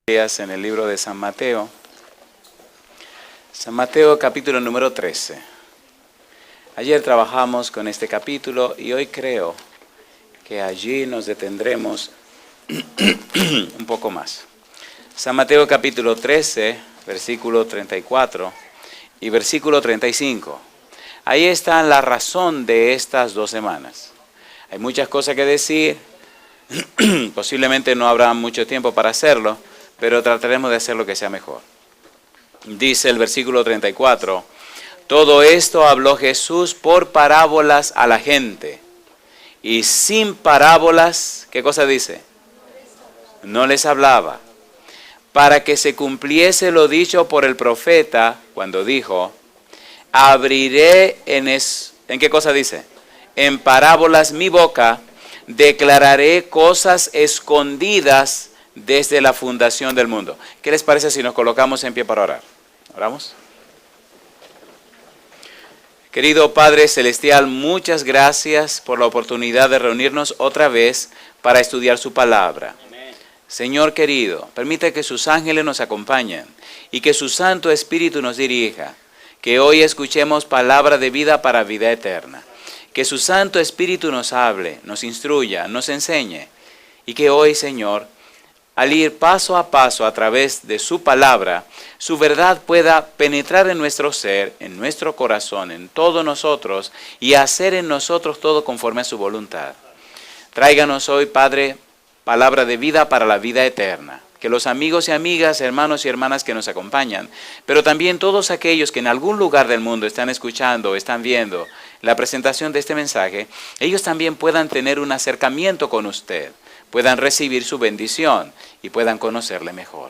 En el libro de San Mateo. San Mateo capítulo número 13. Ayer trabajamos con este capítulo y hoy creo que allí nos detendremos un poco más. San Mateo capítulo 13, versículo 34 y versículo 35. Ahí está la razón de estas 2 semanas. Hay muchas cosas que decir, posiblemente no habrá mucho tiempo para hacerlo, pero trataremos de hacer lo que sea mejor. Dice el versículo 34, todo esto habló Jesús por parábolas a la gente, y sin parábolas, ¿qué cosa dice? No les hablaba, para que se cumpliese lo dicho por el profeta, cuando dijo, abriré ¿en qué cosa dice? En parábolas mi boca, declararé cosas escondidas desde la fundación del mundo. ¿Qué les parece si nos colocamos en pie para orar? ¿Oramos? Querido Padre Celestial, muchas gracias por la oportunidad de reunirnos otra vez para estudiar su palabra. Amén. Señor querido, permite que sus ángeles nos acompañen y que su Santo Espíritu nos dirija. Que hoy escuchemos palabra de vida para vida eterna. Que su Santo Espíritu nos hable, nos instruya, nos enseñe. Y que hoy, Señor, al ir paso a paso a través de su palabra, su verdad pueda penetrar en nuestro ser, en nuestro corazón, en todos nosotros y hacer en nosotros todo conforme a su voluntad. Tráiganos hoy, Padre, palabra de vida para la vida eterna. Que los amigos y amigas, hermanos y hermanas que nos acompañan, pero también todos aquellos que en algún lugar del mundo están escuchando, están viendo la presentación de este mensaje, ellos también puedan tener un acercamiento con usted, puedan recibir su bendición y puedan conocerle mejor.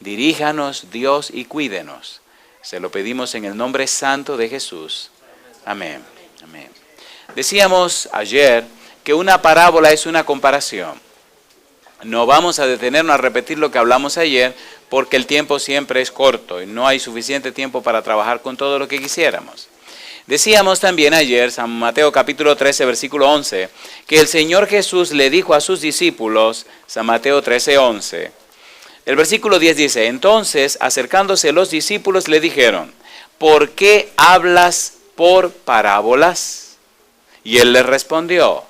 Diríjanos, Dios, y cuídenos. Se lo pedimos en el nombre santo de Jesús. Amén. Amén. Decíamos ayer que una parábola es una comparación. No vamos a detenernos a repetir lo que hablamos ayer porque el tiempo siempre es corto y no hay suficiente tiempo para trabajar con todo lo que quisiéramos. Decíamos también ayer, San Mateo capítulo 13, versículo 11, que el Señor Jesús le dijo a sus discípulos, San Mateo 13, 11, el versículo 10 dice, entonces acercándose los discípulos le dijeron, ¿por qué hablas por parábolas? Y él les respondió,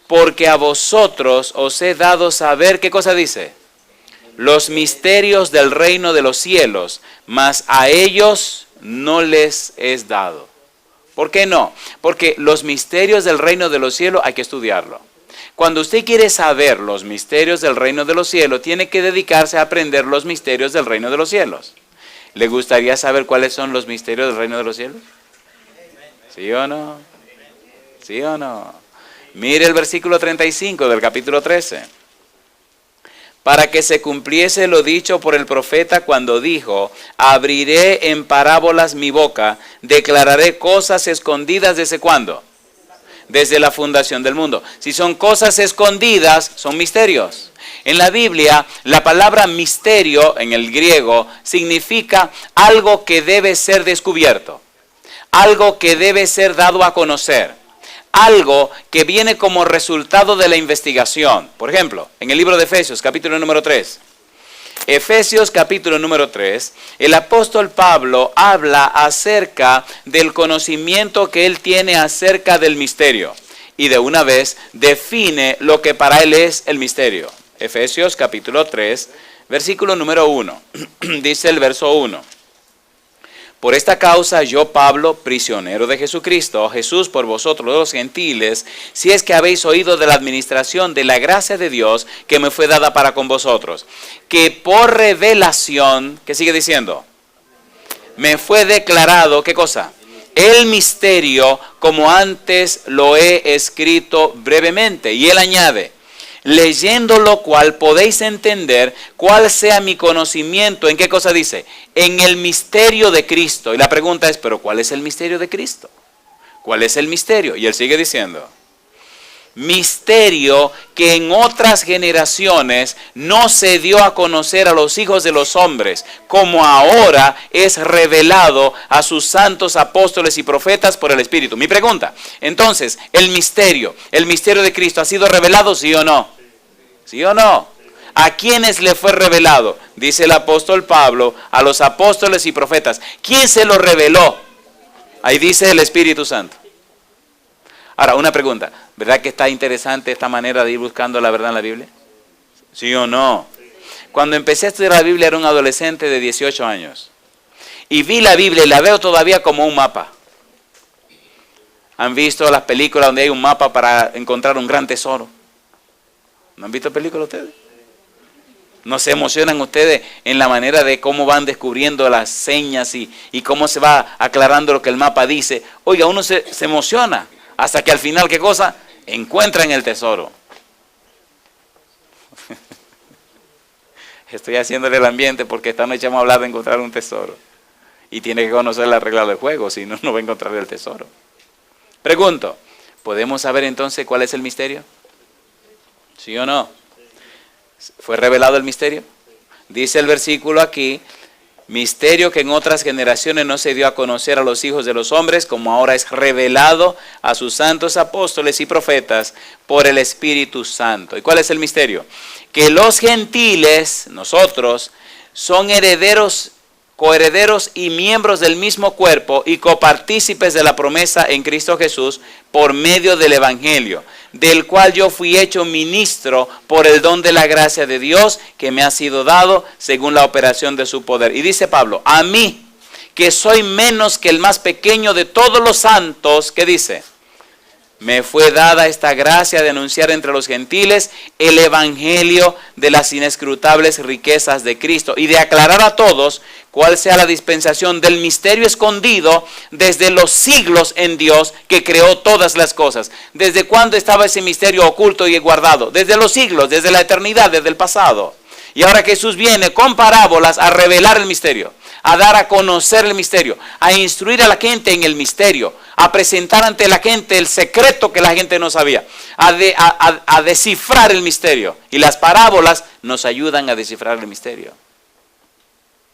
porque a vosotros os he dado saber, ¿qué cosa dice? Los misterios del reino de los cielos, mas a ellos no les es dado. ¿Por qué no? Porque los misterios del reino de los cielos hay que estudiarlo. Cuando usted quiere saber los misterios del reino de los cielos, tiene que dedicarse a aprender los misterios del reino de los cielos. ¿Le gustaría saber cuáles son los misterios del reino de los cielos? ¿Sí o no? ¿Sí o no? Mire el versículo 35 del capítulo 13. Para que se cumpliese lo dicho por el profeta cuando dijo, abriré en parábolas mi boca, declararé cosas escondidas ¿desde cuándo? Desde la fundación del mundo. Si son cosas escondidas, son misterios. En la Biblia, la palabra misterio en el griego significa algo que debe ser descubierto, algo que debe ser dado a conocer. Algo que viene como resultado de la investigación. Por ejemplo, en el libro de Efesios, capítulo número 3. Efesios, capítulo número 3, el apóstol Pablo habla acerca del conocimiento que él tiene acerca del misterio. Y de una vez define lo que para él es el misterio. Efesios, capítulo 3, versículo número 1. Dice el verso 1. Por esta causa yo, Pablo, prisionero de Jesucristo, Jesús por vosotros los gentiles, si es que habéis oído de la administración de la gracia de Dios que me fue dada para con vosotros, que por revelación, ¿qué sigue diciendo? Me fue declarado, ¿qué cosa? El misterio, como antes lo he escrito brevemente. Y él añade, leyendo lo cual podéis entender cuál sea mi conocimiento. ¿En qué cosa dice? En el misterio de Cristo. Y la pregunta es, ¿pero cuál es el misterio de Cristo? ¿Cuál es el misterio? Y él sigue diciendo, misterio que en otras generaciones no se dio a conocer a los hijos de los hombres, como ahora es revelado a sus santos apóstoles y profetas por el Espíritu. Mi pregunta, entonces, el misterio de Cristo ha sido revelado, ¿sí o no? ¿Sí o no? ¿A quiénes le fue revelado? Dice el apóstol Pablo, a los apóstoles y profetas. ¿Quién se lo reveló? Ahí dice el Espíritu Santo. Ahora, una pregunta. ¿Verdad que está interesante esta manera de ir buscando la verdad en la Biblia? ¿Sí o no? Cuando empecé a estudiar la Biblia era un adolescente de 18 años. Y vi la Biblia y la veo todavía como un mapa. ¿Han visto las películas donde hay un mapa para encontrar un gran tesoro? ¿No han visto películas ustedes? ¿No se emocionan ustedes en la manera de cómo van descubriendo las señas y cómo se va aclarando lo que el mapa dice? Oiga, uno se emociona hasta que al final, ¿qué cosa? Encuentran el tesoro. Estoy haciéndole el ambiente porque esta noche vamos a hablar de encontrar un tesoro. Y tiene que conocer la regla del juego, si no, no va a encontrar el tesoro. Pregunto, ¿podemos saber entonces cuál es el misterio? ¿Sí o no? ¿Fue revelado el misterio? Dice el versículo aquí, misterio que en otras generaciones no se dio a conocer a los hijos de los hombres, como ahora es revelado a sus santos apóstoles y profetas por el Espíritu Santo. ¿Y cuál es el misterio? Que los gentiles, nosotros, son herederos, coherederos y miembros del mismo cuerpo y copartícipes de la promesa en Cristo Jesús por medio del Evangelio, del cual yo fui hecho ministro por el don de la gracia de Dios que me ha sido dado según la operación de su poder. Y dice Pablo, a mí, que soy menos que el más pequeño de todos los santos, ¿qué dice? Me fue dada esta gracia de anunciar entre los gentiles el evangelio de las inescrutables riquezas de Cristo y de aclarar a todos cuál sea la dispensación del misterio escondido desde los siglos en Dios que creó todas las cosas. ¿Desde cuándo estaba ese misterio oculto y guardado? Desde los siglos, desde la eternidad, desde el pasado. Y ahora Jesús viene con parábolas a revelar el misterio, a dar a conocer el misterio, a instruir a la gente en el misterio, a presentar ante la gente el secreto que la gente no sabía, a descifrar el misterio. Y las parábolas nos ayudan a descifrar el misterio.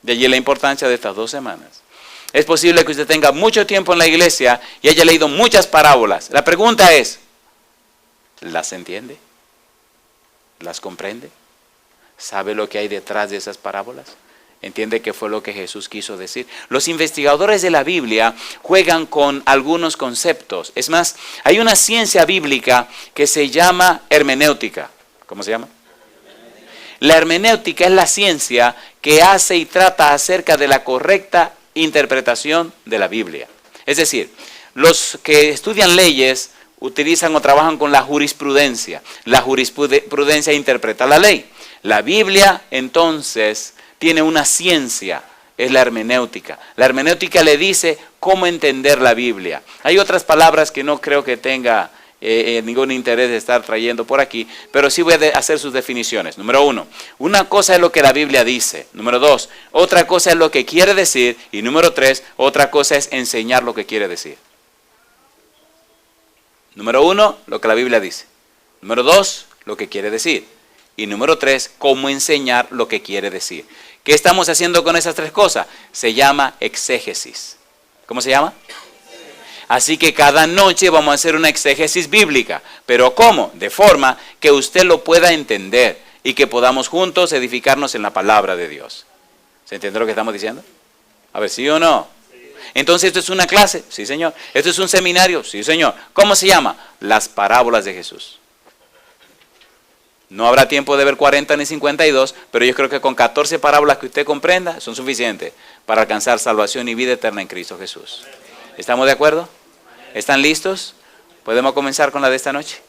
De allí la importancia de estas 2 semanas. Es posible que usted tenga mucho tiempo en la iglesia y haya leído muchas parábolas. La pregunta es, ¿las entiende? ¿Las comprende? ¿Sabe lo que hay detrás de esas parábolas? ¿Entiende qué fue lo que Jesús quiso decir? Los investigadores de la Biblia juegan con algunos conceptos. Es más, hay una ciencia bíblica que se llama hermenéutica. ¿Cómo se llama? La hermenéutica es la ciencia que hace y trata acerca de la correcta interpretación de la Biblia. Es decir, los que estudian leyes utilizan o trabajan con la jurisprudencia. La jurisprudencia interpreta la ley. La Biblia, entonces, tiene una ciencia, es la hermenéutica. La hermenéutica le dice cómo entender la Biblia. Hay otras palabras que no creo que tenga ningún interés de estar trayendo por aquí, pero sí voy a hacer sus definiciones. Número 1, una cosa es lo que la Biblia dice. Número 2, otra cosa es lo que quiere decir. Y número 3, otra cosa es enseñar lo que quiere decir. Número 1, lo que la Biblia dice. Número 2, lo que quiere decir. Y número 3, cómo enseñar lo que quiere decir. ¿Qué estamos haciendo con esas 3 cosas? Se llama exégesis. ¿Cómo se llama? Así que cada noche vamos a hacer una exégesis bíblica. ¿Pero cómo? De forma que usted lo pueda entender y que podamos juntos edificarnos en la palabra de Dios. ¿Se entiende lo que estamos diciendo? A ver, ¿sí o no? Entonces, ¿esto es una clase? Sí, señor. ¿Esto es un seminario? Sí, señor. ¿Cómo se llama? Las parábolas de Jesús. No habrá tiempo de ver 40 ni 52, pero yo creo que con 14 parábolas que usted comprenda son suficientes para alcanzar salvación y vida eterna en Cristo Jesús. ¿Estamos de acuerdo? ¿Están listos? ¿Podemos comenzar con la de esta noche?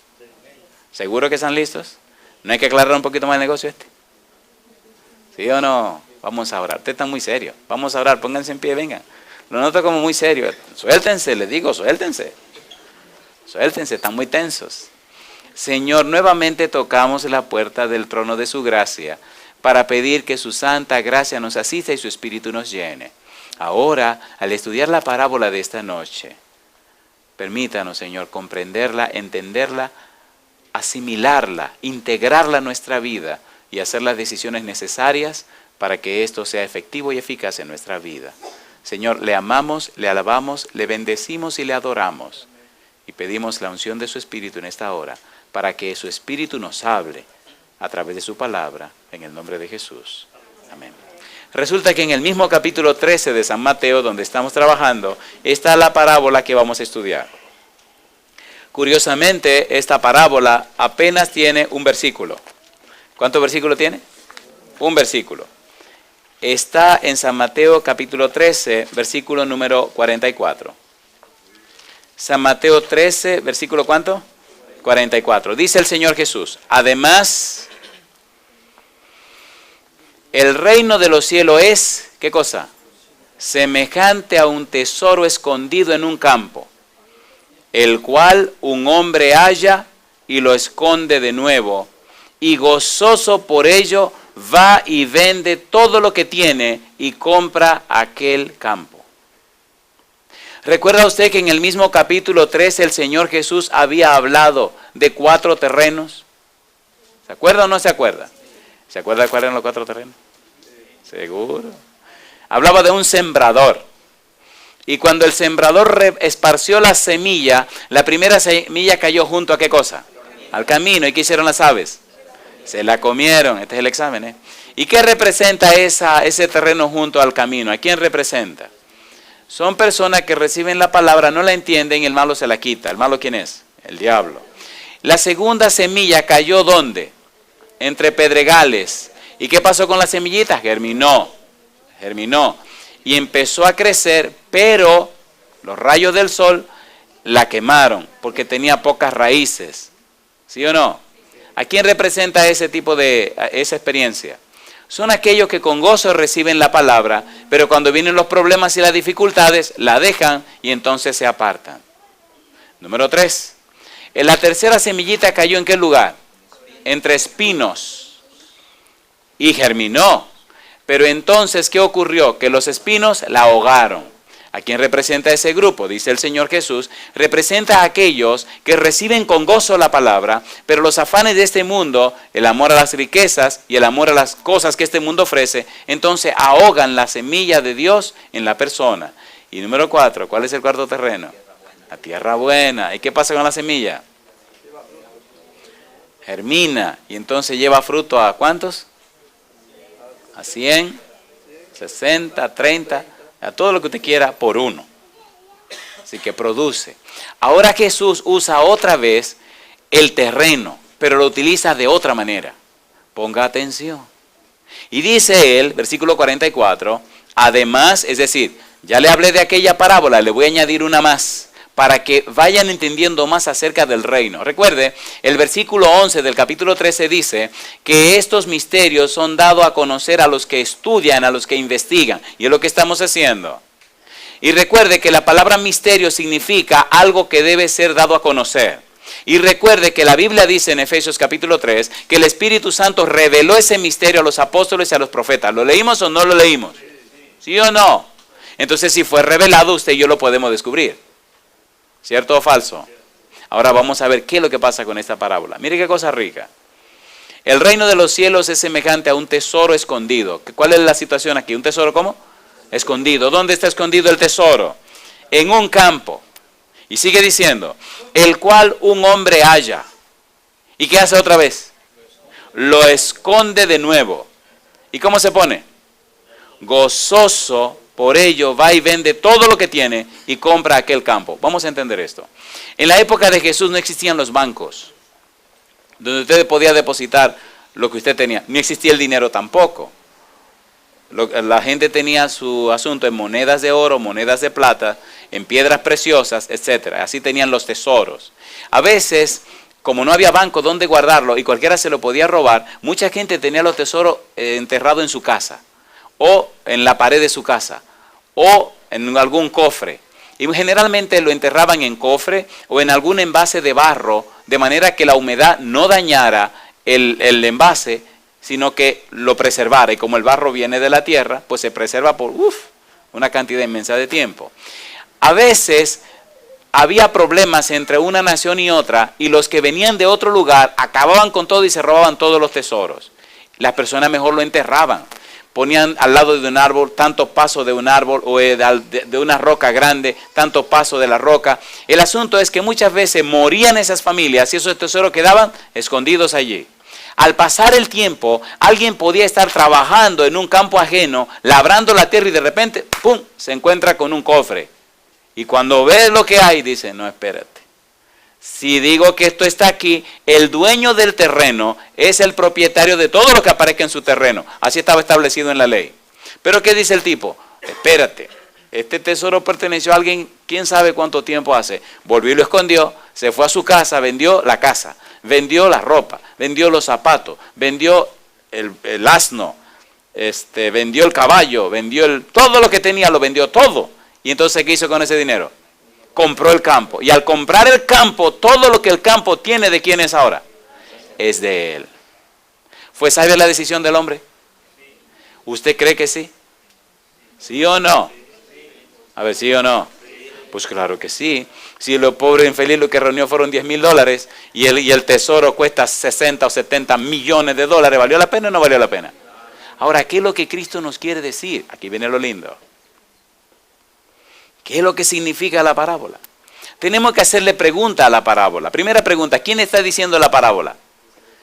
¿Seguro que están listos? ¿No hay que aclarar un poquito más el negocio este? ¿Sí o no? Vamos a orar. Ustedes están muy serios. Vamos a orar. Pónganse en pie, vengan. Lo noto como muy serio. Suéltense, les digo, suéltense. Suéltense, están muy tensos. Señor, nuevamente tocamos la puerta del trono de su gracia para pedir que su santa gracia nos asista y su espíritu nos llene. Ahora, al estudiar la parábola de esta noche, permítanos, Señor, comprenderla, entenderla, asimilarla, integrarla a nuestra vida y hacer las decisiones necesarias para que esto sea efectivo y eficaz en nuestra vida. Señor, le amamos, le alabamos, le bendecimos y le adoramos. Y pedimos la unción de su Espíritu en esta hora, para que su Espíritu nos hable a través de su palabra, en el nombre de Jesús. Amén. Resulta que en el mismo capítulo 13 de San Mateo, donde estamos trabajando, está la parábola que vamos a estudiar. Curiosamente, esta parábola apenas tiene un versículo. ¿Cuántos versículos tiene? Un versículo. Está en San Mateo capítulo 13, versículo número 44. San Mateo 13, versículo ¿cuánto? 44. Dice el Señor Jesús: además, el reino de los cielos es, ¿qué cosa? Semejante a un tesoro escondido en un campo, el cual un hombre halla y lo esconde de nuevo, y gozoso por ello va y vende todo lo que tiene y compra aquel campo. ¿Recuerda usted que en el mismo capítulo 13 el Señor Jesús había hablado de 4 terrenos? ¿Se acuerda o no se acuerda? ¿Se acuerda de cuáles eran los 4 terrenos? Seguro. Hablaba de un sembrador. Y cuando el sembrador esparció la semilla, la primera semilla cayó junto a ¿qué cosa? Al camino. ¿Y qué hicieron las aves? Se la comieron. Este es el examen, ¿eh? ¿Y qué representa ese terreno junto al camino? ¿A quién representa? Son personas que reciben la palabra, no la entienden y el malo se la quita. ¿El malo quién es? El diablo. La segunda semilla cayó ¿dónde? Entre pedregales. ¿Y qué pasó con la semillita? Germinó. Y empezó a crecer, pero los rayos del sol la quemaron porque tenía pocas raíces. ¿Sí o no? ¿A quién representa ese tipo de esa experiencia? Son aquellos que con gozo reciben la palabra, pero cuando vienen los problemas y las dificultades, la dejan y entonces se apartan. Número 3. En la tercera semillita cayó ¿en qué lugar? Entre espinos. Y germinó. Pero entonces, ¿qué ocurrió? Que los espinos la ahogaron. ¿A quién representa ese grupo? Dice el Señor Jesús. Representa a aquellos que reciben con gozo la palabra, pero los afanes de este mundo, el amor a las riquezas y el amor a las cosas que este mundo ofrece, entonces ahogan la semilla de Dios en la persona. Y número 4, ¿cuál es el cuarto terreno? La tierra buena. ¿Y qué pasa con la semilla? Germina. Y entonces lleva fruto ¿a cuántos? A 100, 60, 30, a todo lo que usted quiera por uno. Así que produce. Ahora Jesús usa otra vez el terreno, pero lo utiliza de otra manera. Ponga atención. Y dice él, versículo 44, además, es decir, ya le hablé de aquella parábola, le voy a añadir una más, para que vayan entendiendo más acerca del reino. Recuerde, el versículo 11 del capítulo 13 dice que estos misterios son dados a conocer a los que estudian, a los que investigan. Y es lo que estamos haciendo. Y recuerde que la palabra misterio significa algo que debe ser dado a conocer. Y recuerde que la Biblia dice en Efesios capítulo 3 que el Espíritu Santo reveló ese misterio a los apóstoles y a los profetas. ¿Lo leímos o no lo leímos? ¿Sí o no? Entonces, si fue revelado, usted y yo lo podemos descubrir. ¿Cierto o falso? Ahora vamos a ver qué es lo que pasa con esta parábola. Mire qué cosa rica. El reino de los cielos es semejante a un tesoro escondido. ¿Cuál es la situación aquí? ¿Un tesoro cómo? Escondido. ¿Dónde está escondido el tesoro? En un campo. Y sigue diciendo, el cual un hombre halla. ¿Y qué hace otra vez? Lo esconde de nuevo. ¿Y cómo se pone? Gozoso. Por ello va y vende todo lo que tiene y compra aquel campo. Vamos a entender esto. En la época de Jesús no existían los bancos, donde usted podía depositar lo que usted tenía. Ni existía el dinero tampoco. La gente tenía su asunto en monedas de oro, monedas de plata, en piedras preciosas, etc. Así tenían los tesoros. A veces, como no había banco donde guardarlo y cualquiera se lo podía robar, mucha gente tenía los tesoros enterrados en su casa, o en la pared de su casa, o en algún cofre. Y generalmente lo enterraban en cofre o en algún envase de barro, de manera que la humedad no dañara el envase, sino que lo preservara. Y como el barro viene de la tierra, pues se preserva por una cantidad inmensa de tiempo. A veces había problemas entre una nación y otra, y los que venían de otro lugar acababan con todo y se robaban todos los tesoros. Las personas mejor lo enterraban. Ponían al lado de un árbol tantos pasos de un árbol, o de una roca grande, tantos pasos de la roca. El asunto es que muchas veces morían esas familias y esos tesoros quedaban escondidos allí. Al pasar el tiempo, alguien podía estar trabajando en un campo ajeno, labrando la tierra y de repente, ¡pum!, se encuentra con un cofre. Y cuando ve lo que hay, dice, no, espérate. Si digo que esto está aquí, el dueño del terreno es el propietario de todo lo que aparezca en su terreno. Así estaba establecido en la ley. Pero ¿qué dice el tipo? Espérate, este tesoro perteneció a alguien, quién sabe cuánto tiempo hace. Volvió y lo escondió, se fue a su casa, vendió la casa, vendió la ropa, vendió los zapatos, vendió el asno, vendió el caballo, vendió todo lo que tenía, lo vendió todo. Y entonces, ¿qué hizo con ese dinero? Compró el campo. Y al comprar el campo, todo lo que el campo tiene, ¿de quién es ahora? Es de él. ¿Fue sabia la decisión del hombre? ¿Usted cree que sí? ¿Sí o no? A ver, ¿sí o no? Pues claro que sí. Si lo pobre infeliz lo que reunió fueron $10,000 y el tesoro cuesta 60 o 70 millones de dólares, ¿valió la pena o no valió la pena? Ahora, ¿qué es lo que Cristo nos quiere decir? Aquí viene lo lindo. ¿Qué es lo que significa la parábola? Tenemos que hacerle pregunta a la parábola. Primera pregunta, ¿quién está diciendo la parábola?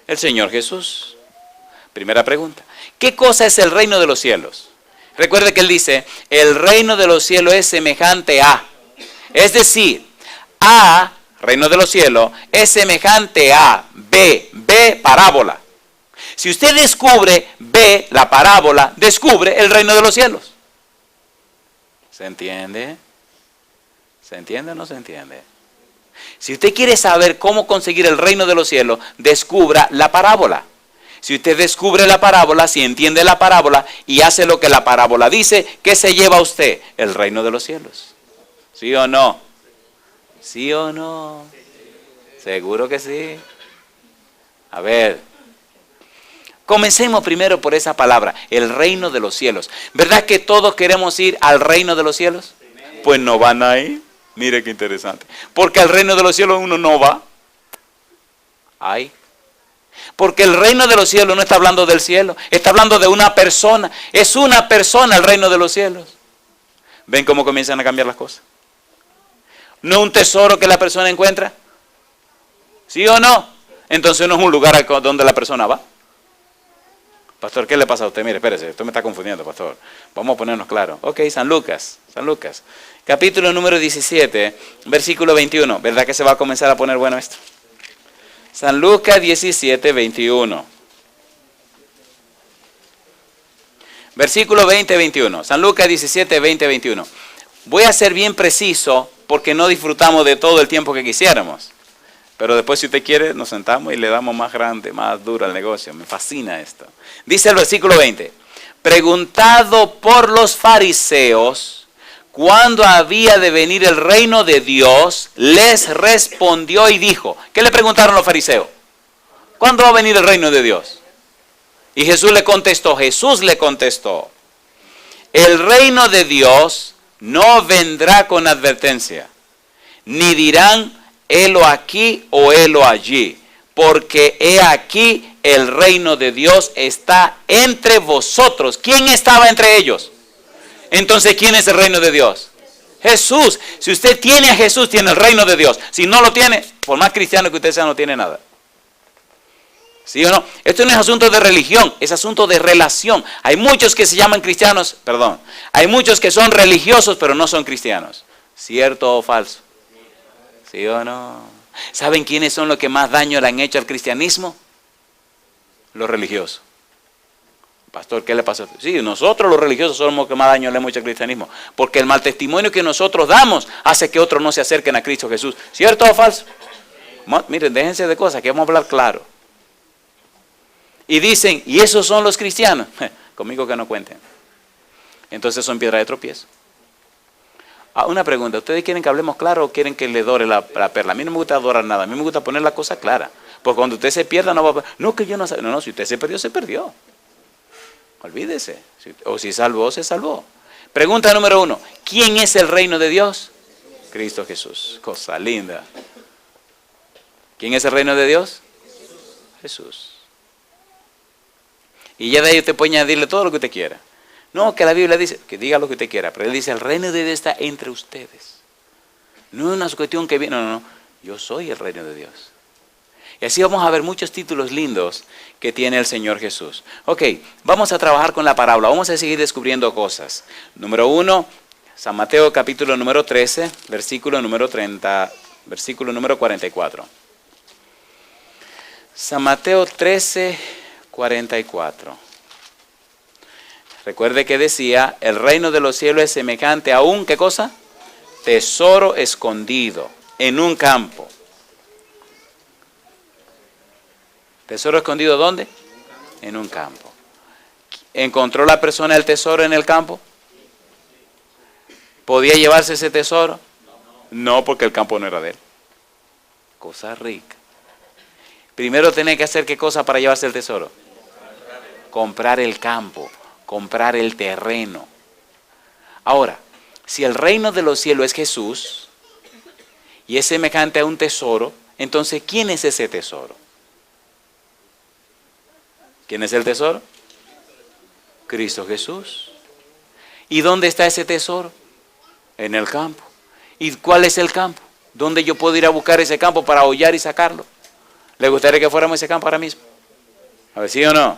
El Señor Jesús. Primera pregunta. ¿Qué cosa es el reino de los cielos? Recuerde que Él dice, el reino de los cielos es semejante a. Es decir, A, reino de los cielos, es semejante a B, parábola. Si usted descubre B, la parábola, descubre el reino de los cielos. ¿Se entiende? ¿Se entiende o no se entiende? Si usted quiere saber cómo conseguir el reino de los cielos, descubra la parábola. Si usted descubre la parábola, si entiende la parábola y hace lo que la parábola dice, ¿qué se lleva a usted? El reino de los cielos. ¿Sí o no? ¿Sí o no? Seguro que sí. A ver, comencemos primero por esa palabra, el reino de los cielos. ¿Verdad que todos queremos ir al reino de los cielos? Pues no van ahí. Mire qué interesante. Porque al reino de los cielos uno no va. Ay. Porque el reino de los cielos no está hablando del cielo, está hablando de una persona. Es una persona el reino de los cielos. ¿Ven cómo comienzan a cambiar las cosas? ¿No un tesoro que la persona encuentra? ¿Sí o no? Entonces no es un lugar donde la persona va. Pastor, ¿qué le pasa a usted? Mire, espérese, esto me está confundiendo, pastor. Vamos a ponernos claros. Ok, San Lucas. Capítulo número 17, versículo 21. ¿Verdad que se va a comenzar a poner bueno esto? San Lucas 17, 21. Versículo 20, 21. San Lucas 17, 20, 21. Voy a ser bien preciso porque no disfrutamos de todo el tiempo que quisiéramos. Pero después, si usted quiere, nos sentamos y le damos más grande, más duro al negocio. Me fascina esto. Dice el versículo 20. Preguntado por los fariseos, ¿cuándo había de venir el reino de Dios? Les respondió y dijo. ¿Qué le preguntaron los fariseos? ¿Cuándo va a venir el reino de Dios? Y Jesús le contestó, el reino de Dios no vendrá con advertencia, ni dirán, helo aquí o helo allí, porque he aquí el reino de Dios está entre vosotros. ¿Quién estaba entre ellos? Entonces, ¿quién es el reino de Dios? Jesús. Si usted tiene a Jesús, tiene el reino de Dios. Si no lo tiene, por más cristiano que usted sea, no tiene nada. ¿Sí o no? Esto no es asunto de religión, es asunto de relación. Hay muchos que se llaman cristianos, hay muchos que son religiosos, pero no son cristianos. ¿Cierto o falso? ¿Sí o no? ¿Saben quiénes son los que más daño le han hecho al cristianismo? Los religiosos. Pastor, ¿qué le pasa? Sí, nosotros los religiosos somos los que más daño le hemos hecho al cristianismo. Porque el mal testimonio que nosotros damos hace que otros no se acerquen a Cristo Jesús. ¿Cierto o falso? Miren, déjense de cosas, que vamos a hablar claro. Y dicen, ¿y esos son los cristianos? Conmigo que no cuenten. Entonces son piedra de tropiezo. Una pregunta, ¿ustedes quieren que hablemos claro o quieren que le dore la perla? A mí no me gusta adorar nada, a mí me gusta poner la cosa clara. Porque cuando usted se pierda no va a... No, que yo no sé. No, si usted se perdió, se perdió. Olvídese. O si salvó, se salvó. Pregunta número 1. ¿Quién es el reino de Dios? Cristo Jesús. Cosa linda. ¿Quién es el reino de Dios? Jesús. Y ya de ahí usted puede añadirle todo lo que usted quiera. No, que la Biblia dice, que diga lo que usted quiera, pero él dice, el reino de Dios está entre ustedes. No es una cuestión que viene, no. Yo soy el reino de Dios. Y así vamos a ver muchos títulos lindos que tiene el Señor Jesús. Ok, vamos a trabajar con la parábola, vamos a seguir descubriendo cosas. Número 1, San Mateo capítulo número 13, versículo número 44. San Mateo 13, 44. Recuerde que decía, el reino de los cielos es semejante a un, ¿qué cosa? Tesoro escondido en un campo. ¿Tesoro escondido dónde? En un campo. ¿Encontró la persona el tesoro en el campo? ¿Podía llevarse ese tesoro? No, porque el campo no era de él. Cosa rica. Primero tenía que hacer ¿qué cosa para llevarse el tesoro? Comprar el campo, comprar el terreno. Ahora, si el reino de los cielos es Jesús y es semejante a un tesoro, entonces ¿quién es ese tesoro? ¿Quién es el tesoro? Cristo Jesús. ¿Y dónde está ese tesoro? En el campo. ¿Y cuál es el campo? ¿Dónde yo puedo ir a buscar ese campo para hollar y sacarlo? ¿Le gustaría que fuéramos a ese campo ahora mismo? A ver, ¿sí o no?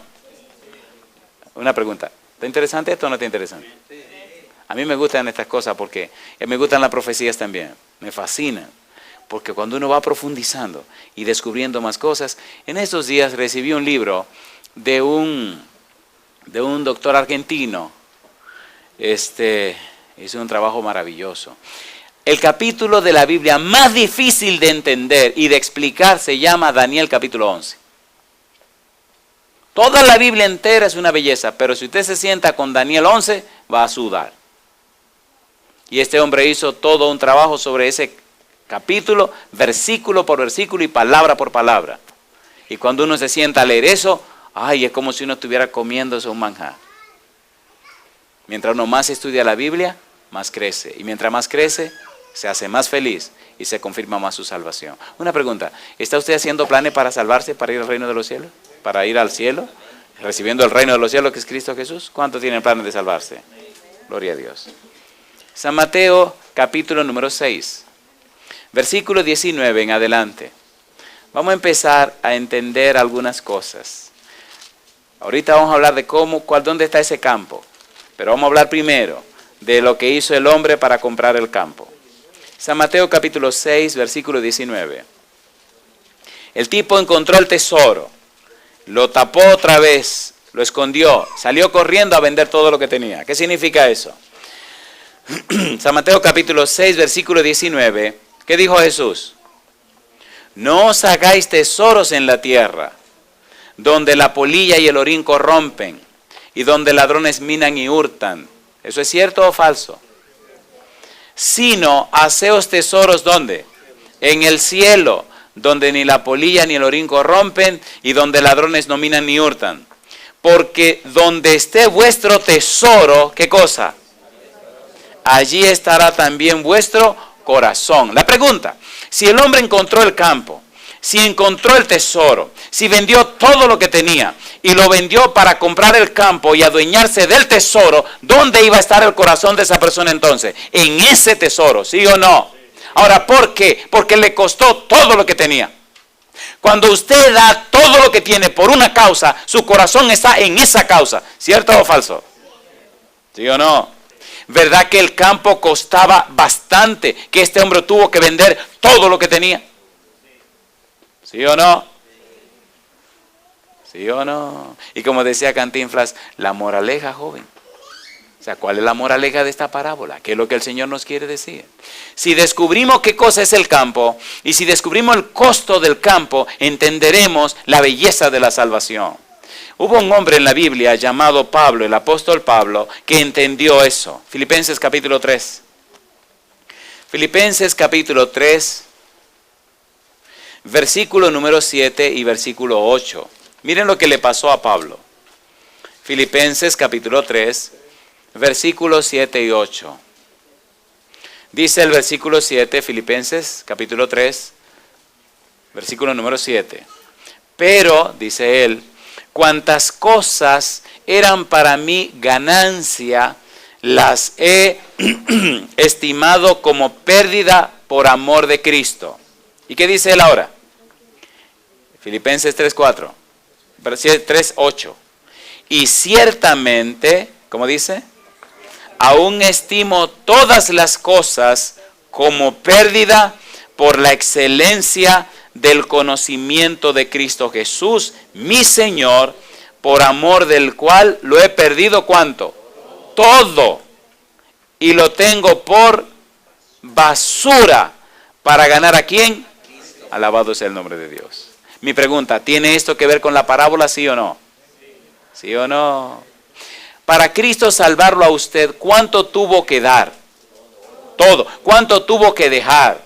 Una pregunta. ¿Está interesante esto o no está interesante? A mí me gustan estas cosas porque me gustan las profecías también. Me fascinan. Porque cuando uno va profundizando y descubriendo más cosas, en estos días recibí un libro de un doctor argentino. Hizo un trabajo maravilloso. El capítulo de la Biblia más difícil de entender y de explicar se llama Daniel capítulo 11. Toda la Biblia entera es una belleza, pero si usted se sienta con Daniel 11, va a sudar. Y este hombre hizo todo un trabajo sobre ese capítulo, versículo por versículo y palabra por palabra. Y cuando uno se sienta a leer eso, ay, es como si uno estuviera comiéndose un manjar. Mientras uno más estudia la Biblia, más crece. Y mientras más crece, se hace más feliz y se confirma más su salvación. Una pregunta, ¿está usted haciendo planes para salvarse, para ir al reino de los cielos? ¿Para ir al cielo? ¿Recibiendo el reino de los cielos que es Cristo Jesús? ¿Cuántos tienen planes de salvarse? Gloria a Dios. San Mateo capítulo número 6, versículo 19 en adelante. Vamos a empezar a entender algunas cosas. Ahorita vamos a hablar de dónde está ese campo. Pero vamos a hablar primero de lo que hizo el hombre para comprar el campo. San Mateo capítulo 6, versículo 19. El tipo encontró el tesoro, lo tapó otra vez, lo escondió, salió corriendo a vender todo lo que tenía. ¿Qué significa eso? San Mateo capítulo 6, versículo 19. ¿Qué dijo Jesús? No os hagáis tesoros en la tierra, donde la polilla y el orín corrompen, y donde ladrones minan y hurtan. ¿Eso es cierto o falso? Sino haceos tesoros, ¿dónde? En el cielo, donde ni la polilla ni el orín corrompen, y donde ladrones no minan ni hurtan. Porque donde esté vuestro tesoro, ¿qué cosa? Allí estará también vuestro corazón. La pregunta, si el hombre encontró el campo, si encontró el tesoro, si vendió todo lo que tenía y lo vendió para comprar el campo y adueñarse del tesoro, ¿dónde iba a estar el corazón de esa persona entonces? En ese tesoro, ¿sí o no? Ahora, ¿por qué? Porque le costó todo lo que tenía. Cuando usted da todo lo que tiene por una causa, su corazón está en esa causa, ¿cierto o falso? ¿Sí o no? ¿Verdad que el campo costaba bastante, que este hombre tuvo que vender todo lo que tenía? ¿Sí o no? ¿Sí o no? Y como decía Cantinflas, la moraleja, joven. O sea, ¿cuál es la moraleja de esta parábola? ¿Qué es lo que el Señor nos quiere decir? Si descubrimos qué cosa es el campo, y si descubrimos el costo del campo, entenderemos la belleza de la salvación. Hubo un hombre en la Biblia llamado Pablo, el apóstol Pablo, que entendió eso. Filipenses capítulo 3. Filipenses capítulo 3. Versículo número 7 y versículo 8. Miren lo que le pasó a Pablo. Filipenses capítulo 3, versículos 7 y 8. Dice el versículo 7, Filipenses capítulo 3, versículo número 7. Pero, dice él, cuantas cosas eran para mí ganancia, las he estimado como pérdida por amor de Cristo. ¿Y qué dice él ahora? Filipenses 3:4. 3:8. Y ciertamente, ¿cómo dice? Aún estimo todas las cosas como pérdida por la excelencia del conocimiento de Cristo Jesús, mi Señor, por amor del cual lo he perdido, ¿cuánto? Todo. Y lo tengo por basura para ganar ¿a quién? Alabado sea el nombre de Dios. Mi pregunta, ¿tiene esto que ver con la parábola, sí o no? ¿Sí o no? Para Cristo salvarlo a usted, ¿cuánto tuvo que dar? Todo. ¿Cuánto tuvo que dejar?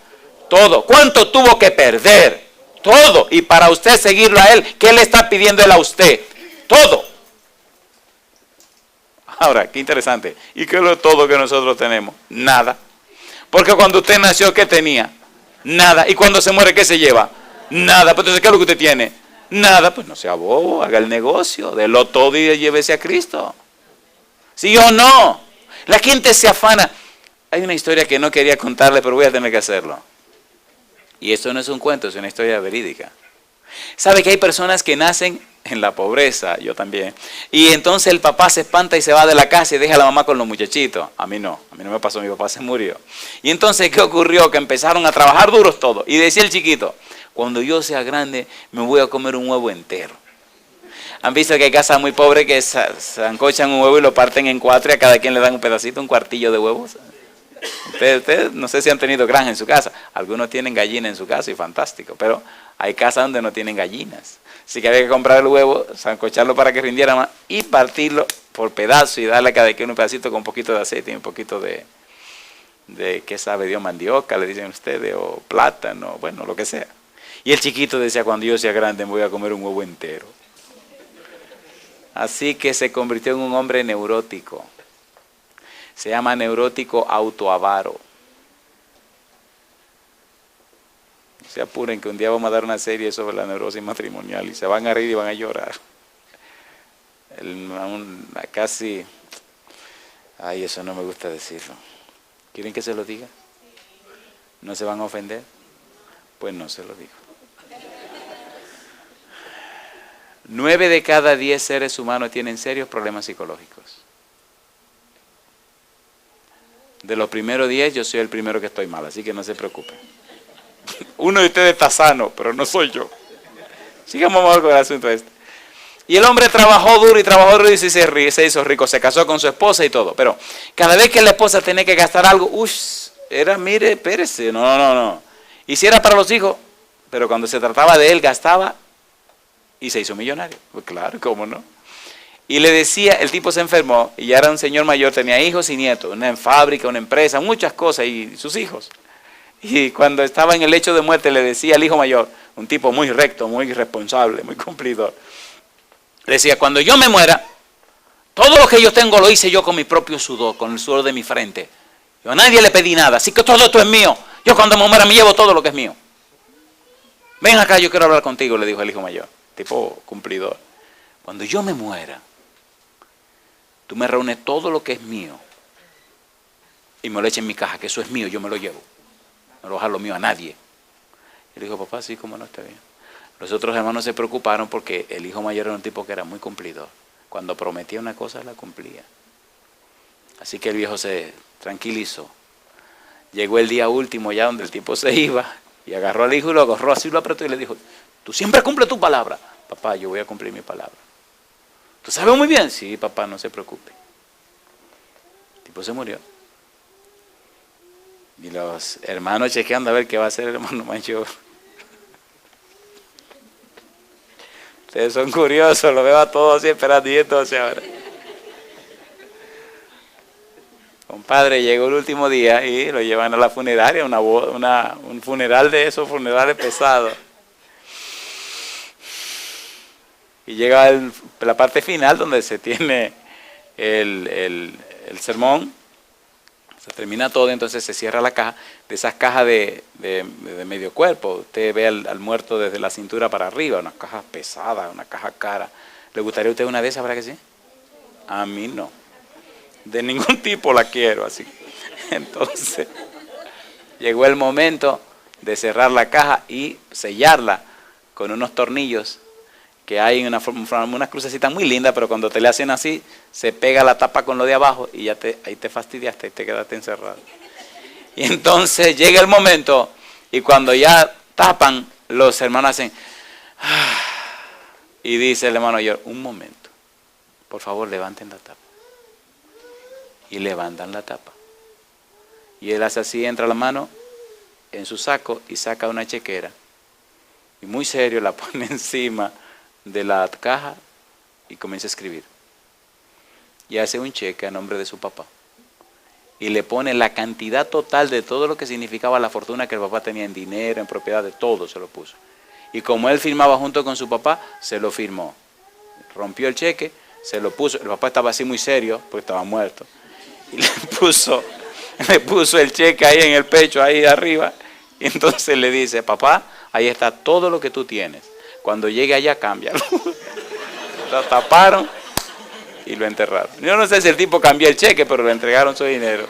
Todo. ¿Cuánto tuvo que perder? Todo. Y para usted seguirlo a Él, ¿qué le está pidiendo Él a usted? Todo. Ahora, qué interesante. ¿Y qué es lo todo que nosotros tenemos? Nada. Porque cuando usted nació, ¿qué tenía? Nada. ¿Y cuando se muere, qué se lleva? Nada. Pues entonces, ¿qué es lo que usted tiene? Nada. Pues no sea bobo, haga el negocio, délo todo y llévese a Cristo. ¿Sí o no? La gente se afana. Hay una historia que no quería contarle, pero voy a tener que hacerlo. Y esto no es un cuento, es una historia verídica. ¿Sabe que hay personas que nacen en la pobreza? Yo también. Y entonces el papá se espanta y se va de la casa y deja a la mamá con los muchachitos. A mí no me pasó, mi papá se murió. Y entonces, ¿qué ocurrió? Que empezaron a trabajar duros todos. Y decía el chiquito, cuando yo sea grande me voy a comer un huevo entero. ¿Han visto que hay casas muy pobres que sancochan un huevo y lo parten en 4 y a cada quien le dan un pedacito, un cuartillo de huevos? Ustedes no sé si han tenido granja en su casa. Algunos tienen gallina en su casa y fantástico, pero hay casas donde no tienen gallinas. Así que había que comprar el huevo, sancocharlo para que rindiera más y partirlo por pedazos y darle a cada quien un pedacito con un poquito de aceite y un poquito de ¿qué sabe Dios? Mandioca, le dicen ustedes, o plátano, bueno, lo que sea. Y el chiquito decía, cuando yo sea grande me voy a comer un huevo entero. Así que se convirtió en un hombre neurótico. Se llama neurótico autoavaro. No se apuren que un día vamos a dar una serie sobre la neurosis matrimonial y se van a reír y van a llorar. Casi, ay, eso no me gusta decirlo. ¿Quieren que se lo diga? ¿No se van a ofender? Pues no se lo digo. 9 de cada 10 seres humanos tienen serios problemas psicológicos. De los primeros 10, yo soy el primero que estoy mal, así que no se preocupen. Uno de ustedes está sano, pero no soy yo. Sigamos mejor con el asunto este. Y el hombre trabajó duro y se hizo rico, se casó con su esposa y todo. Pero cada vez que la esposa tenía que gastar algo, mire, espérese, no. Y si era para los hijos, pero cuando se trataba de él, gastaba y se hizo millonario. Pues claro, ¿cómo no? Y le decía, el tipo se enfermó y ya era un señor mayor, tenía hijos y nietos, una fábrica, una empresa, muchas cosas y sus hijos. Y cuando estaba en el lecho de muerte le decía al hijo mayor, un tipo muy recto, muy responsable, muy cumplidor, le decía, cuando yo me muera, todo lo que yo tengo lo hice yo con mi propio sudor, con el sudor de mi frente. Yo a nadie le pedí nada, así que todo esto es mío. Yo cuando me muera me llevo todo lo que es mío. Ven acá, yo quiero hablar contigo, le dijo el hijo mayor, tipo cumplidor. Cuando yo me muera, tú me reúnes todo lo que es mío y me lo eches en mi caja, que eso es mío, yo me lo llevo. No lo dejar lo mío a nadie. Y le dijo, papá, sí, cómo no, está bien. Los otros hermanos se preocuparon porque el hijo mayor era un tipo que era muy cumplidor. Cuando prometía una cosa, la cumplía. Así que el viejo se tranquilizó. Llegó el día último ya donde el tipo se iba y agarró al hijo y lo agarró así, lo apretó y le dijo, tú siempre cumples tu palabra. Papá, yo voy a cumplir mi palabra. ¿Tú sabes muy bien? Sí, papá, no se preocupe. El tipo se murió. Y los hermanos chequeando a ver qué va a hacer el hermano mayor. Ustedes son curiosos, lo veo a todos así esperando y entonces ahora. Compadre, llegó el último día y lo llevan a la funeraria, un funeral de esos funerales pesados. Y llega la parte final donde se tiene el sermón. Se termina todo, entonces se cierra la caja. De esas cajas de medio cuerpo, usted ve al muerto desde la cintura para arriba, una caja pesada, una caja cara. ¿Le gustaría a usted una de esas, verdad que sí? A mí no. De ningún tipo la quiero así. Entonces, llegó el momento de cerrar la caja y sellarla con unos tornillos que hay en unas crucecitas muy lindas, pero cuando te le hacen así, se pega la tapa con lo de abajo y ya ahí te fastidiaste y te quedaste encerrado. Y entonces llega el momento y cuando ya tapan, los hermanos hacen y dice el hermano mayor, un momento, por favor levanten la tapa. Y levantan la tapa. Y él hace así, entra la mano en su saco y saca una chequera. Y muy serio la pone encima de la caja y comienza a escribir. Y hace un cheque a nombre de su papá. Y le pone la cantidad total de todo lo que significaba la fortuna que el papá tenía en dinero, en propiedad, de todo se lo puso. Y como él firmaba junto con su papá, se lo firmó. Rompió el cheque, se lo puso. El papá estaba así muy serio, porque estaba muerto. Y le puso el cheque ahí en el pecho, ahí arriba. Y entonces le dice, papá, ahí está todo lo que tú tienes. Cuando llegue allá, cámbialo. Lo taparon y lo enterraron. Yo no sé si el tipo cambió el cheque, pero le entregaron su dinero.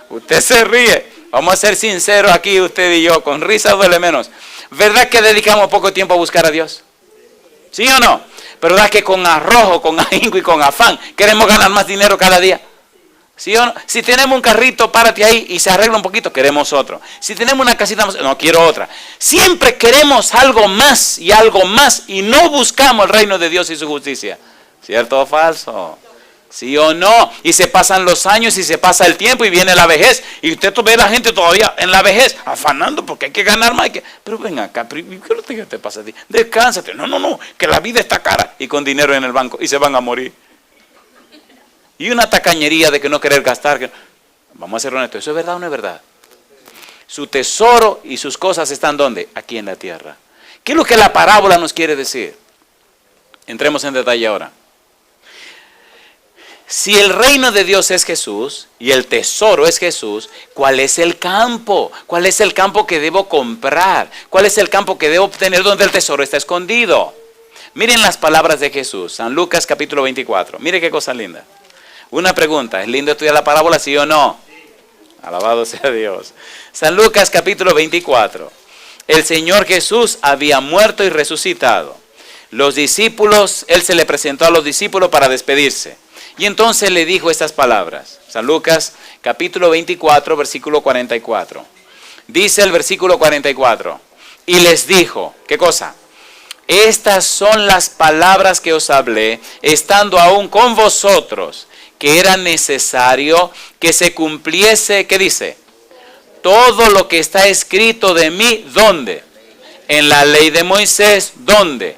Usted se ríe. Vamos a ser sinceros aquí, usted y yo. Con risa duele menos. ¿Verdad que dedicamos poco tiempo a buscar a Dios? ¿Sí o no? Pero ¿verdad que con arrojo, con ahínco y con afán queremos ganar más dinero cada día? ¿Sí o no? Si tenemos un carrito, párate ahí y se arregla un poquito, queremos otro. Si tenemos una casita, no, quiero otra. Siempre queremos algo más y no buscamos el reino de Dios y su justicia. ¿Cierto o falso? ¿Sí o no? Y se pasan los años y se pasa el tiempo y viene la vejez. Y usted ve a la gente todavía en la vejez, afanando porque hay que ganar más. Pero ven acá, ¿qué te pasa a ti? Descánsate. No, que la vida está cara. Y con dinero en el banco y se van a morir. Y una tacañería de que no querer gastar. Vamos a ser honestos, ¿eso es verdad o no es verdad? Su tesoro y sus cosas están ¿dónde? Aquí en la tierra. ¿Qué es lo que la parábola nos quiere decir? Entremos en detalle ahora. Si el reino de Dios es Jesús y el tesoro es Jesús, ¿cuál es el campo? ¿Cuál es el campo que debo comprar? ¿Cuál es el campo que debo obtener donde el tesoro está escondido? Miren las palabras de Jesús, San Lucas capítulo 24. Mire qué cosa linda. Una pregunta, ¿es lindo estudiar la parábola, sí o no? Alabado sea Dios. San Lucas capítulo 24. El Señor Jesús había muerto y resucitado. Los discípulos, Él se le presentó a los discípulos para despedirse. Y entonces le dijo estas palabras. San Lucas capítulo 24, versículo 44. Dice el versículo 44. Y les dijo, ¿qué cosa? Estas son las palabras que os hablé, estando aún con vosotros, que era necesario que se cumpliese, ¿qué dice? Todo lo que está escrito de mí, ¿dónde? En la ley de Moisés, ¿dónde?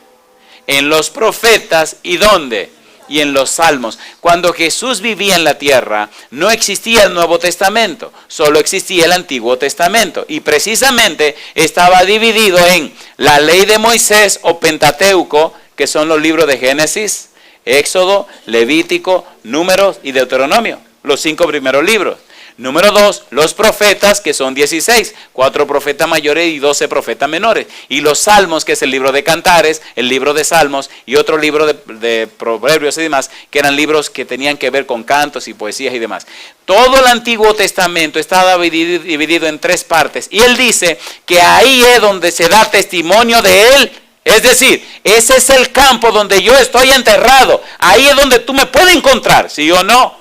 En los profetas, ¿y dónde? Y en los salmos. Cuando Jesús vivía en la tierra, no existía el Nuevo Testamento, solo existía el Antiguo Testamento. Y precisamente estaba dividido en la ley de Moisés o Pentateuco, que son los libros de Génesis, Éxodo, Levítico, Números y Deuteronomio, los 5 primeros libros. Número 2, los profetas, que son 16, 4 profetas mayores y 12 profetas menores. Y los salmos, que es el libro de Cantares, el libro de Salmos y otro libro de Proverbios y demás, que eran libros que tenían que ver con cantos y poesías y demás. Todo el Antiguo Testamento estaba dividido en 3 partes. Y él dice que ahí es donde se da testimonio de él. Es decir, ese es el campo donde yo estoy enterrado. Ahí es donde tú me puedes encontrar, ¿sí o no?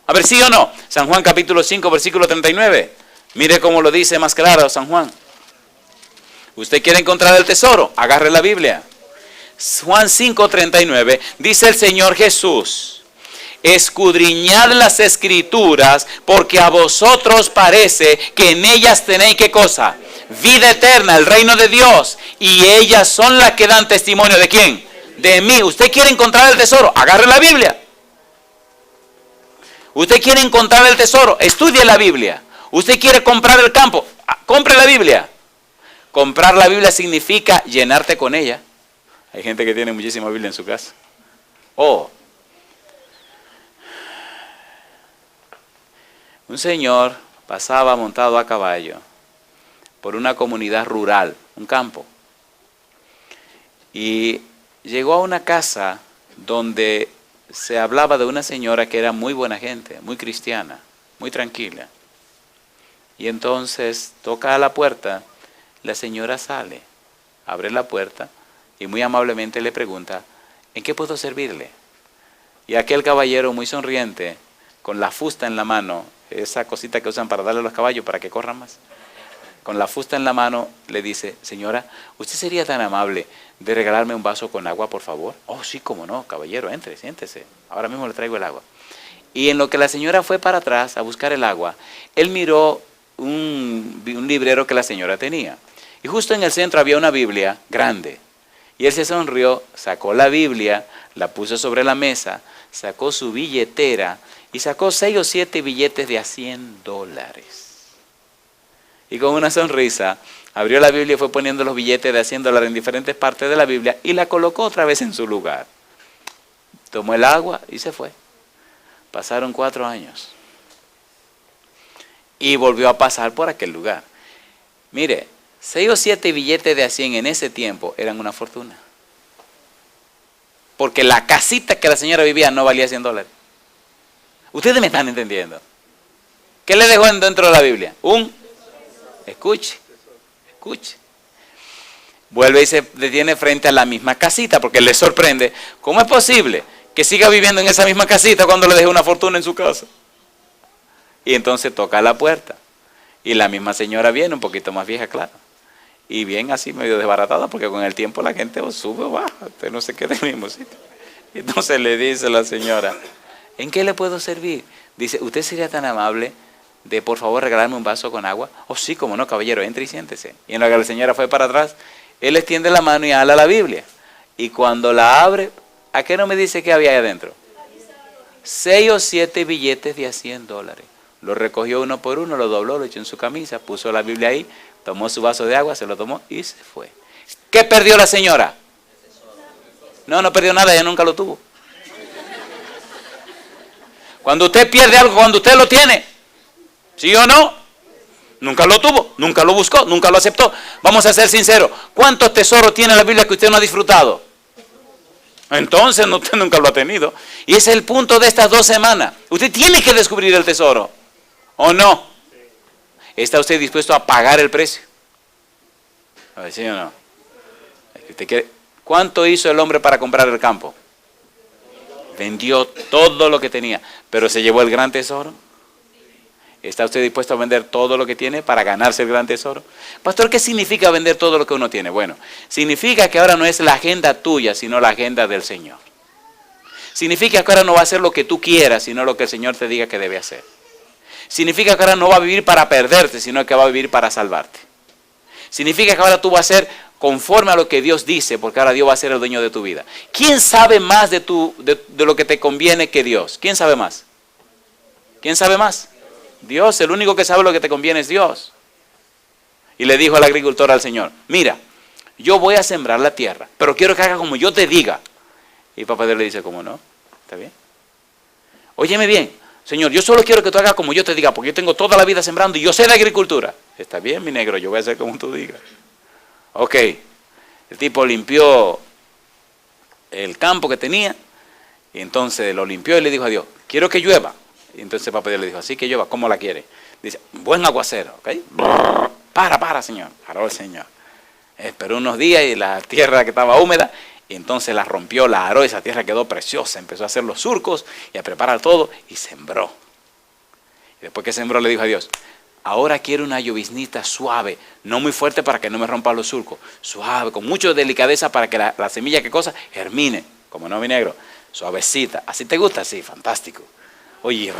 A ver, ¿sí o no? San Juan capítulo 5, versículo 39. Mire cómo lo dice más claro San Juan. ¿Usted quiere encontrar el tesoro? Agarre la Biblia. Juan 5, 39. Dice el Señor Jesús: escudriñad las Escrituras, porque a vosotros parece que en ellas tenéis, ¿qué cosa? Vida eterna, el reino de Dios. Y ellas son las que dan testimonio, ¿de quién? De mí. ¿Usted quiere encontrar el tesoro? Agarre la Biblia. ¿Usted quiere encontrar el tesoro? Estudie la Biblia. ¿Usted quiere comprar el campo? Compre la Biblia. Comprar la Biblia significa llenarte con ella. Hay gente que tiene muchísima Biblia en su casa. Un señor pasaba montado a caballo por una comunidad rural, un campo. Y llegó a una casa donde se hablaba de una señora que era muy buena gente, muy cristiana, muy tranquila. Y entonces toca a la puerta, La señora sale, abre la puerta y muy amablemente le pregunta, ¿en qué puedo servirle? Y aquel caballero muy sonriente, con la fusta en la mano, esa cosita que usan para darle a los caballos para que corran más, con la fusta en la mano le dice, señora, ¿usted sería tan amable de regalarme un vaso con agua, por favor? Oh, sí, cómo no, caballero, entre, siéntese, ahora mismo le traigo el agua. Y en lo que la señora fue para atrás a buscar el agua, él miró un librero que la señora tenía. Y justo en el centro había una Biblia grande. Y él se sonrió, sacó la Biblia, la puso sobre la mesa, sacó su billetera y sacó 6 o 7 billetes de $100. Y con una sonrisa abrió la Biblia y fue poniendo los billetes de $100 en diferentes partes de la Biblia y la colocó otra vez en su lugar. Tomó el agua y se fue. Pasaron 4 años. Y volvió a pasar por aquel lugar. Mire, 6 o 7 billetes de a 100 en ese tiempo eran una fortuna. Porque la casita que la señora vivía no valía $100. Ustedes me están entendiendo. ¿Qué le dejó dentro de la Biblia? Escuche. Vuelve y se detiene frente a la misma casita porque le sorprende. ¿Cómo es posible que siga viviendo en esa misma casita cuando le dejé una fortuna en su casa? Y entonces toca la puerta. Y la misma señora viene, un poquito más vieja, claro. Y bien así medio desbaratada, porque con el tiempo la gente sube o baja, usted no se queda en el mismo sitio. Y entonces le dice la señora, ¿en qué le puedo servir? Dice, ¿usted sería tan amable de por favor regalarme un vaso con agua? Oh sí, como no, caballero, entre y siéntese. Y en lo que la señora fue para atrás, él extiende la mano y ala la Biblia. Y cuando la abre, ¿a qué no me dice que había ahí adentro? 6 o 7 billetes de a $100. Lo recogió uno por uno, lo dobló, lo echó en su camisa, puso la Biblia ahí, tomó su vaso de agua, se lo tomó y se fue. ¿Qué perdió la señora? No perdió nada, ella nunca lo tuvo. Cuando usted pierde algo, cuando usted lo tiene, ¿sí o no? Nunca lo tuvo, nunca lo buscó, nunca lo aceptó. Vamos a ser sinceros, ¿cuántos tesoros tiene la Biblia que usted no ha disfrutado? Entonces usted nunca lo ha tenido. Y ese es el punto de estas 2 semanas. Usted tiene que descubrir el tesoro, ¿o no? ¿Está usted dispuesto a pagar el precio? A ver, ¿sí o no? ¿Cuánto hizo el hombre para comprar el campo? Vendió todo lo que tenía, pero se llevó el gran tesoro. ¿Está usted dispuesto a vender todo lo que tiene para ganarse el gran tesoro? Pastor, ¿qué significa vender todo lo que uno tiene? Bueno, significa que ahora no es la agenda tuya, sino la agenda del Señor. Significa que ahora no va a hacer lo que tú quieras, sino lo que el Señor te diga que debe hacer. Significa que ahora no va a vivir para perderte, sino que va a vivir para salvarte. Significa que ahora tú vas a ser conforme a lo que Dios dice, porque ahora Dios va a ser el dueño de tu vida. ¿Quién sabe más de lo que te conviene que Dios? ¿Quién sabe más? ¿Quién sabe más? Dios. El único que sabe lo que te conviene es Dios. Y le dijo al agricultor al Señor, mira, yo voy a sembrar la tierra, pero quiero que haga como yo te diga. Y papá Dios le dice, ¿cómo no? ¿Está bien? Óyeme bien, Señor, yo solo quiero que tú hagas como yo te diga, porque yo tengo toda la vida sembrando y yo sé de agricultura. Está bien, mi negro, yo voy a hacer como tú digas. Ok, el tipo limpió el campo que tenía, y entonces lo limpió y le dijo a Dios, quiero que llueva. Y entonces papá Dios le dijo, así que llueva, ¿cómo la quiere? Dice, buen aguacero, ¿ok? Para, Señor. Paró el Señor. Esperó unos días y la tierra que estaba húmeda, y entonces la rompió, la aró, esa tierra quedó preciosa, empezó a hacer los surcos y a preparar todo y sembró. Y después que sembró le dijo a Dios, ahora quiero una lloviznita suave, no muy fuerte para que no me rompa los surcos, suave, con mucha delicadeza para que la semilla, ¿qué cosa? Germine, como no, mi negro, suavecita. ¿Así te gusta? Sí, fantástico. Oye,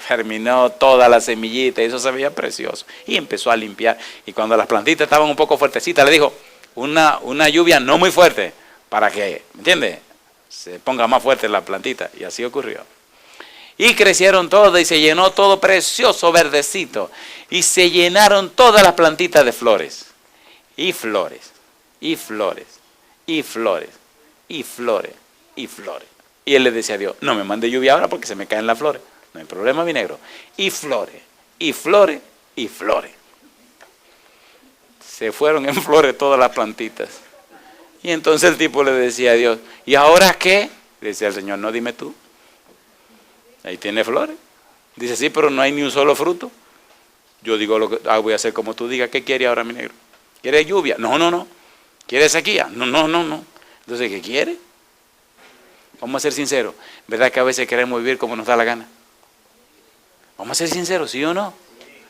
germinó toda la semillita y eso se veía precioso. Y empezó a limpiar. Y cuando las plantitas estaban un poco fuertecitas, le dijo, una lluvia no muy fuerte, para que, ¿me entiendes? Se ponga más fuerte la plantita. Y así ocurrió. Y crecieron todas y se llenó todo precioso, verdecito. Y se llenaron todas las plantitas de flores. Y flores, y flores, y flores, y flores, y flores. Y él le decía a Dios, no me mande lluvia ahora porque se me caen las flores. No hay problema, mi negro. Y flores, y flores, y flores. Se fueron en flores todas las plantitas. Y entonces el tipo le decía a Dios, ¿y ahora qué? Le decía el Señor, no, dime tú. Ahí tiene flores. Dice, sí, pero no hay ni un solo fruto. Yo digo, voy a hacer como tú digas. ¿Qué quiere ahora, mi negro? ¿Quiere lluvia? No. ¿Quiere sequía? No. Entonces, ¿qué quiere? Vamos a ser sinceros. ¿Verdad que a veces queremos vivir como nos da la gana? Vamos a ser sinceros, ¿sí o no?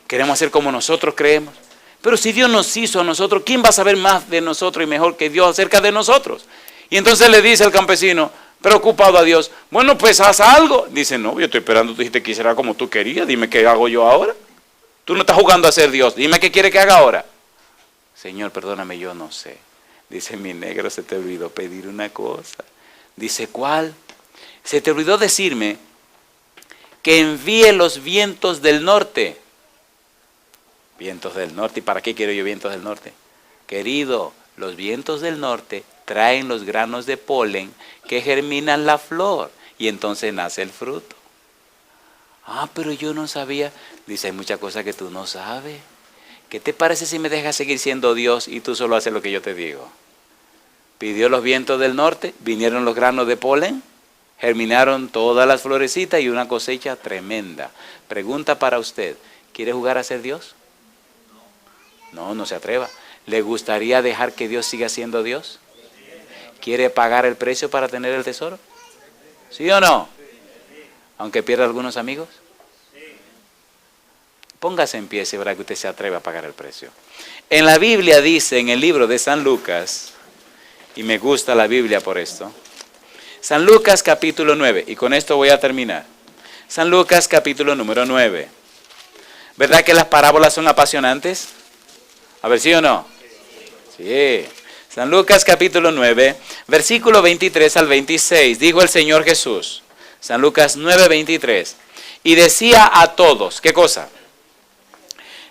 Queremos hacer como nosotros creemos. Pero si Dios nos hizo a nosotros, ¿quién va a saber más de nosotros y mejor que Dios acerca de nosotros? Y entonces le dice al campesino, preocupado a Dios, bueno, pues haz algo. Dice, no, yo estoy esperando, tú dijiste que hiciera como tú querías, dime qué hago yo ahora. Tú no estás jugando a ser Dios, dime qué quiere que haga ahora. Señor, perdóname, yo no sé. Dice, mi negro, se te olvidó pedir una cosa. Dice, ¿cuál? Se te olvidó decirme que envíe los vientos del norte. Vientos del norte, ¿y para qué quiero yo vientos del norte? Querido, los vientos del norte traen los granos de polen que germinan la flor y entonces nace el fruto. Ah, pero yo no sabía. Dice, hay muchas cosas que tú no sabes. ¿Qué te parece si me dejas seguir siendo Dios y tú solo haces lo que yo te digo? Pidió los vientos del norte, vinieron los granos de polen, germinaron todas las florecitas y una cosecha tremenda. Pregunta para usted, ¿quiere jugar a ser Dios? No se atreva. ¿Le gustaría dejar que Dios siga siendo Dios? ¿Quiere pagar el precio para tener el tesoro? ¿Sí o no? Aunque pierda algunos amigos. Póngase en pie si verá que usted se atreve a pagar el precio. En la Biblia dice, en el libro de San Lucas, y me gusta la Biblia por esto, San Lucas capítulo 9, y con esto voy a terminar. San Lucas capítulo número 9. ¿Verdad que las parábolas son apasionantes? A ver, ¿sí o no? Sí. San Lucas capítulo 9, versículo 23 al 26, dijo el Señor Jesús, San Lucas 9, 23, y decía a todos, ¿qué cosa?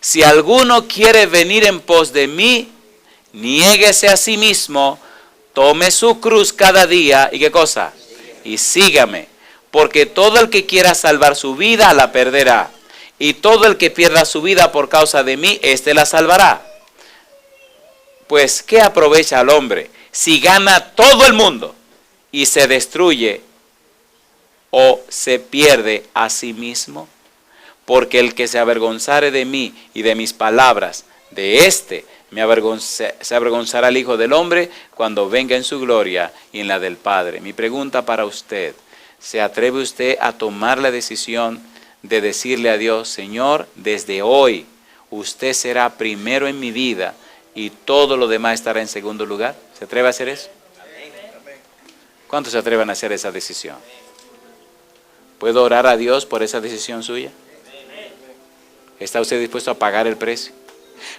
Si alguno quiere venir en pos de mí, niéguese a sí mismo, tome su cruz cada día, ¿y qué cosa? Y sígame, porque todo el que quiera salvar su vida la perderá, y todo el que pierda su vida por causa de mí, éste la salvará. Pues, ¿qué aprovecha al hombre si gana todo el mundo y se destruye o se pierde a sí mismo? Porque el que se avergonzare de mí y de mis palabras, de éste se avergonzará el Hijo del Hombre cuando venga en su gloria y en la del Padre. Mi pregunta para usted, ¿se atreve usted a tomar la decisión de decirle a Dios, Señor, desde hoy usted será primero en mi vida y todo lo demás estará en segundo lugar? ¿Se atreve a hacer eso? ¿Cuántos se atreven a hacer esa decisión? ¿Puedo orar a Dios por esa decisión suya? ¿Está usted dispuesto a pagar el precio?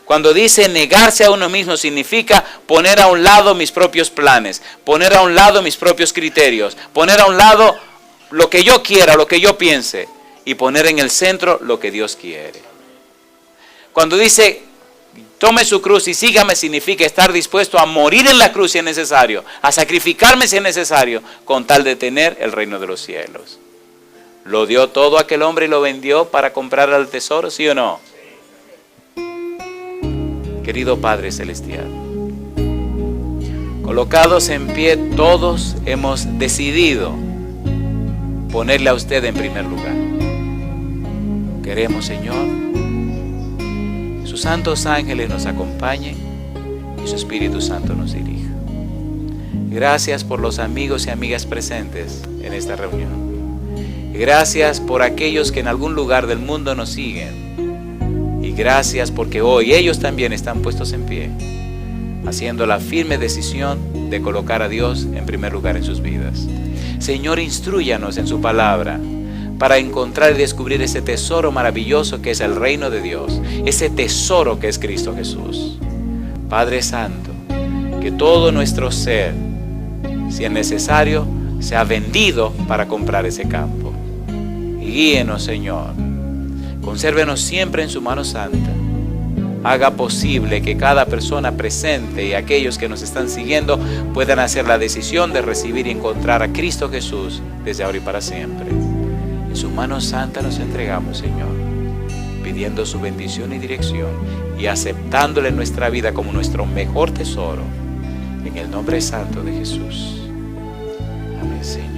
Cuando dice negarse a uno mismo significa poner a un lado mis propios planes, poner a un lado mis propios criterios, poner a un lado lo que yo quiera, lo que yo piense y poner en el centro lo que Dios quiere. Cuando dice tome su cruz y sígame significa estar dispuesto a morir en la cruz si es necesario, a sacrificarme si es necesario, con tal de tener el reino de los cielos. ¿Lo dio todo aquel hombre y lo vendió para comprar al tesoro, sí o no? Querido Padre Celestial, colocados en pie, todos hemos decidido ponerle a usted en primer lugar. Queremos, Señor, sus santos ángeles nos acompañen y su Espíritu Santo nos dirija. Gracias por los amigos y amigas presentes en esta reunión. Gracias por aquellos que en algún lugar del mundo nos siguen. Y gracias porque hoy ellos también están puestos en pie, haciendo la firme decisión de colocar a Dios en primer lugar en sus vidas. Señor, instrúyanos en su palabra para encontrar y descubrir ese tesoro maravilloso que es el reino de Dios, ese tesoro que es Cristo Jesús. Padre Santo, que todo nuestro ser, si es necesario, sea vendido para comprar ese campo. Y guíenos, Señor. Consérvenos siempre en su mano santa. Haga posible que cada persona presente y aquellos que nos están siguiendo puedan hacer la decisión de recibir y encontrar a Cristo Jesús desde ahora y para siempre. En su mano santa nos entregamos, Señor, pidiendo su bendición y dirección y aceptándole nuestra vida como nuestro mejor tesoro. En el nombre santo de Jesús. Amén, Señor.